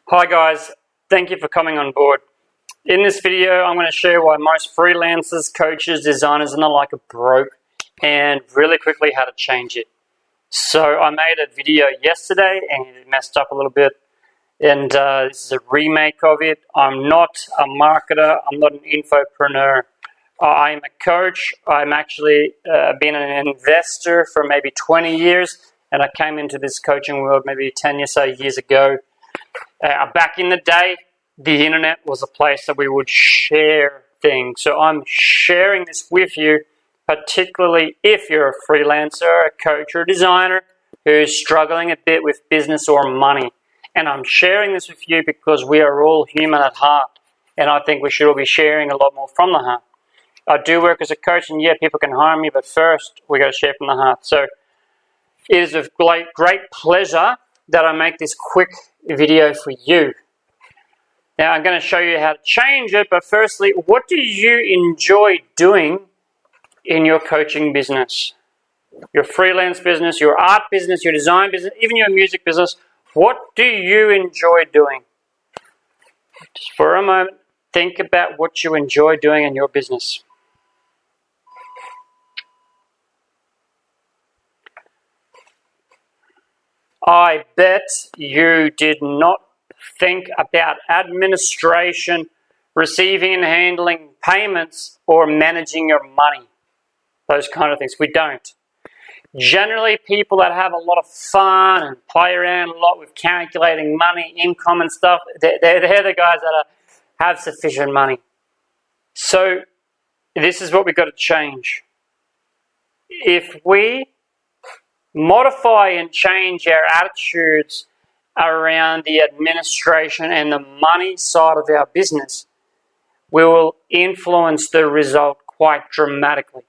Hi guys, thank you for coming on board. In this video, I'm going to share why most freelancers, coaches, designers, and the like are broke, and really quickly how to change it. So I made a video yesterday and it messed up a little bit, and this is a remake of it. I'm not a marketer, I'm not an infopreneur. I'm a coach. I'm actually been an investor for maybe 20 years, and I came into this coaching world maybe 10 or so years ago. Back in the day, the internet was a place that we would share things. So I'm sharing this with you, particularly if you're a freelancer, a coach, or a designer who's struggling a bit with business or money. And I'm sharing this with you because we are all human at heart, and I think we should all be sharing a lot more from the heart. I do work as a coach, and yeah, people can hire me, but first we got to share from the heart. So it is with great pleasure that I make this quick video for you. Now I'm going to show you how to change it, but firstly, what do you enjoy doing in your coaching business? Your freelance business, your art business, your design business, even your music business. What do you enjoy doing? Just for a moment, think about what you enjoy doing in your business. I bet you did not think about administration, receiving and handling payments, or managing your money. Those kind of things. We don't. Generally, people that have a lot of fun and play around a lot with calculating money, income and stuff, they're the guys that have sufficient money. So this is what we've got to change. If we modify and change our attitudes around the administration and the money side of our business, we will influence the result quite dramatically.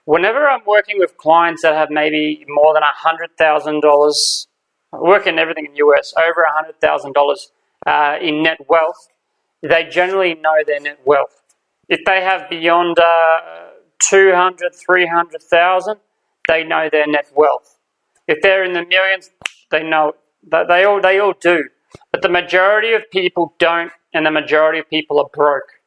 Whenever I'm working with clients that have maybe more than $100,000, I work in everything in the US, over $100,000 in net wealth, they generally know their net wealth. If they have beyond 200, 300,000, they know their net wealth. If they're in the millions, they know it. They all do. But the majority of people don't, and the majority of people are broke.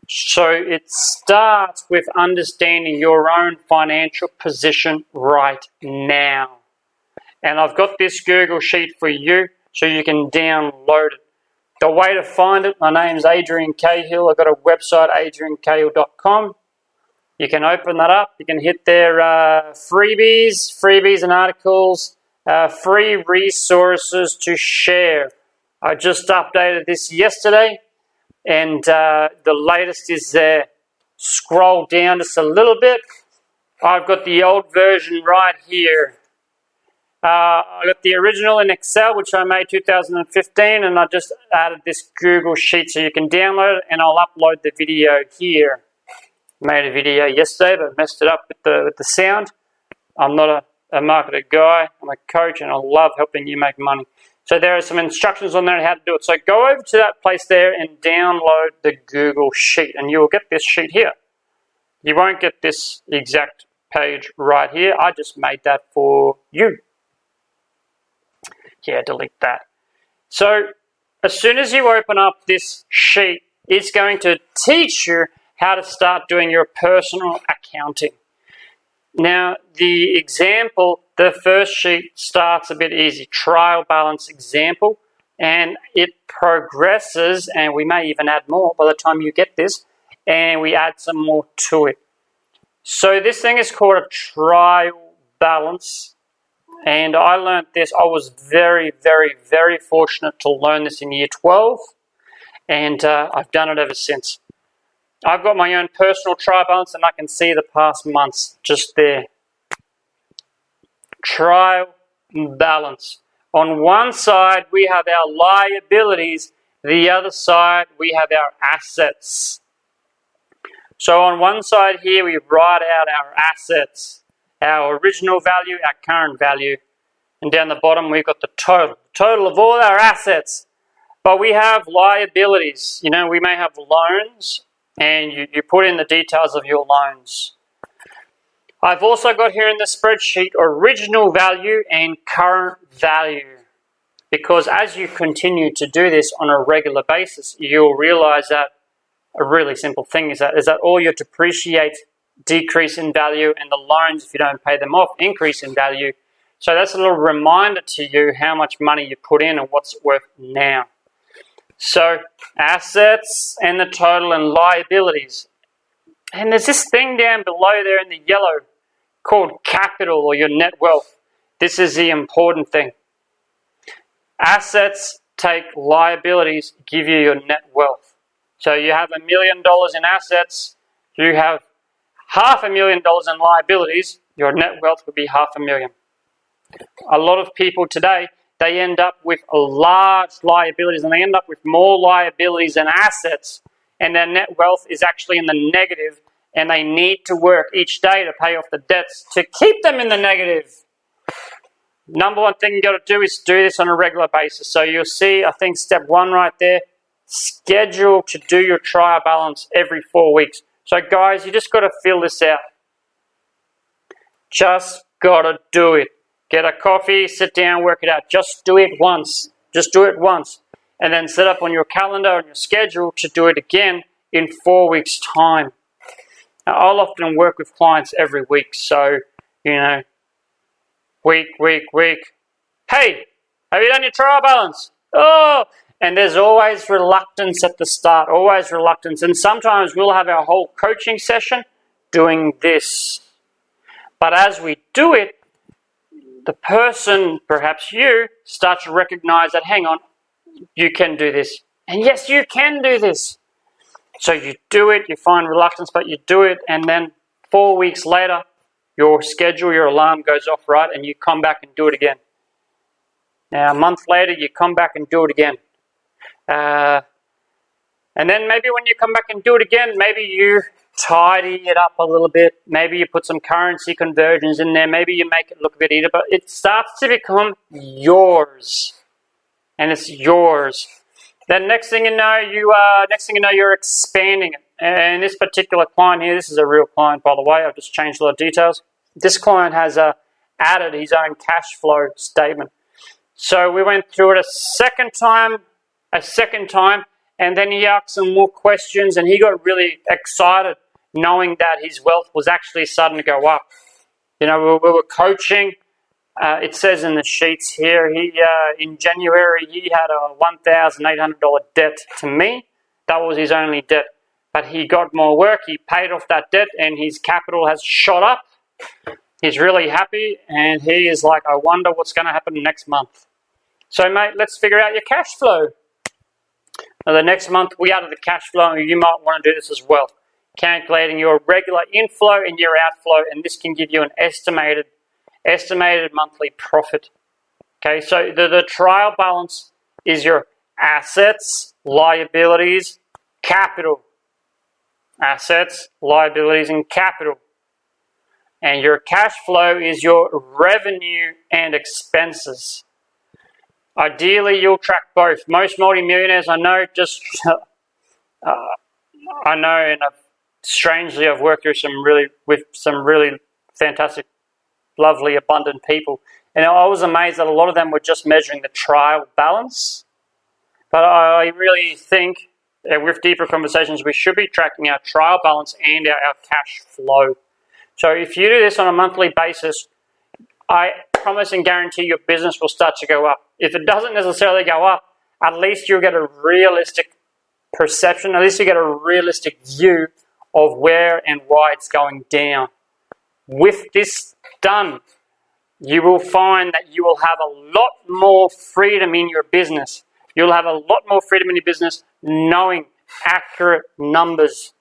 So it starts with understanding your own financial position right now. And I've got this Google Sheet for you so you can download it. The way to find it, my name's Adrian Cahill. I've got a website, adriancahill.com. You can open that up. You can hit their freebies and articles, free resources to share. I just updated this yesterday, and the latest is there. Scroll down just a little bit. I've got the old version right here. I got the original in Excel, which I made 2015, and I just added this Google Sheet so you can download it, and I'll upload the video here. Made a video yesterday, but messed it up with the sound. I'm not a marketer guy. I'm a coach, and I love helping you make money. So there are some instructions on there on how to do it. So go over to that place there and download the Google Sheet, and you will get this sheet here. You won't get this exact page right here. I just made that for you. Yeah, delete that. So as soon as you open up this sheet, it's going to teach you how to start doing your personal accounting. Now, the example, the first sheet starts a bit easy, trial balance example, and it progresses, and we may even add more by the time you get this, and we add some more to it. So this thing is called a trial balance, and I learned this. I was very, very, very fortunate to learn this in year 12, and I've done it ever since. I've got my own personal trial balance, and I can see the past months just there. Trial balance. On one side, we have our liabilities. The other side, we have our assets. So on one side here, we write out our assets, our original value, our current value. And down the bottom, we've got the total of all our assets. But we have liabilities. You know, we may have loans, and you put in the details of your loans. I've also got here in the spreadsheet original value and current value. Because as you continue to do this on a regular basis, you'll realize that a really simple thing is that all your depreciates decrease in value, and the loans, if you don't pay them off, increase in value. So that's a little reminder to you how much money you put in and what's it worth now. So assets and the total and liabilities. And there's this thing down below there in the yellow called capital or your net wealth. This is the important thing. Assets take liabilities, give you your net wealth. So you have $1 million in assets, you have $500,000 in liabilities, your net wealth would be $500,000. A lot of people today, they end up with large liabilities and they end up with more liabilities than assets, and their net wealth is actually in the negative, and they need to work each day to pay off the debts to keep them in the negative. Number one thing you got to do is do this on a regular basis. So you'll see, I think step 1 right there, schedule to do your trial balance every 4 weeks. So guys, you just got to fill this out. Just got to do it. Get a coffee, sit down, work it out. Just do it once. Just do it once. And then set up on your calendar, on your schedule to do it again in 4 weeks' time. Now, I'll often work with clients every week. So, week. Hey, have you done your trial balance? Oh, and there's always reluctance at the start, always reluctance. And sometimes we'll have our whole coaching session doing this. But as we do it, the person, perhaps you, starts to recognize that, hang on, you can do this. And yes, you can do this. So you do it, you find reluctance, but you do it, and then 4 weeks later, your schedule, your alarm goes off, right, and you come back and do it again. Now, a month later, you come back and do it again. And then maybe when you come back and do it again, maybe you tidy it up a little bit. Maybe you put some currency conversions in there. Maybe you make it look a bit easier, but it starts to become yours. And it's yours. Then next thing you know, you're expanding it. And this particular client here, this is a real client, by the way. I've just changed a lot of details. This client has added his own cash flow statement. So we went through it a second time, and then he asked some more questions, and he got really excited knowing that his wealth was actually starting to go up. We were coaching. It says in the sheets here, in January, he had a $1,800 debt to me. That was his only debt. But he got more work, he paid off that debt, and his capital has shot up. He's really happy, and he is like, I wonder what's going to happen next month. So, mate, let's figure out your cash flow. Now, the next month, we added the cash flow, and you might want to do this as well. Calculating your regular inflow and your outflow, and this can give you an estimated monthly profit. Okay, so the trial balance is your assets, liabilities, capital. Assets, liabilities, and capital. And your cash flow is your revenue and expenses. Ideally, you'll track both. Most multimillionaires I know and strangely, I've worked with some really fantastic, lovely, abundant people. And I was amazed that a lot of them were just measuring the trial balance. But I really think that with deeper conversations, we should be tracking our trial balance and our cash flow. So if you do this on a monthly basis, I promise and guarantee your business will start to go up. If it doesn't necessarily go up, at least you'll get a realistic perception, at least you get a realistic view of where and why it's going down. With this done, you will find that you will have a lot more freedom in your business. You'll have a lot more freedom in your business knowing accurate numbers.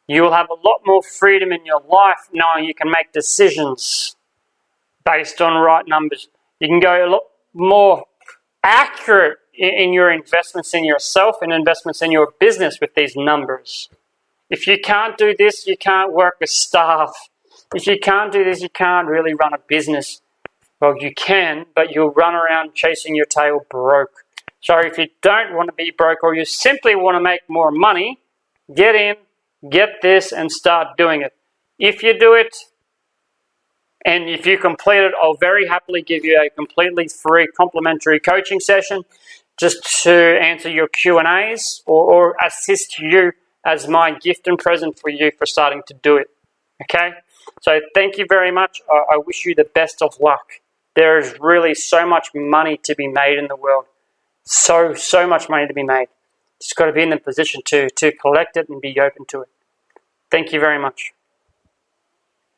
You'll have a lot more freedom in your life knowing you can make decisions based on right numbers. You can go a lot more accurate in your investments in yourself and investments in your business with these numbers. If you can't do this, you can't work with staff. If you can't do this, you can't really run a business. Well, you can, but you'll run around chasing your tail broke. So if you don't want to be broke or you simply want to make more money, get in, get this, and start doing it. If you do it, And if you complete it, I'll very happily give you a completely free complimentary coaching session just to answer your Q&As or assist you as my gift and present for you for starting to do it. Okay? So thank you very much. I wish you the best of luck. There is really so much money to be made in the world. So much money to be made. Just got to be in the position to collect it and be open to it. Thank you very much.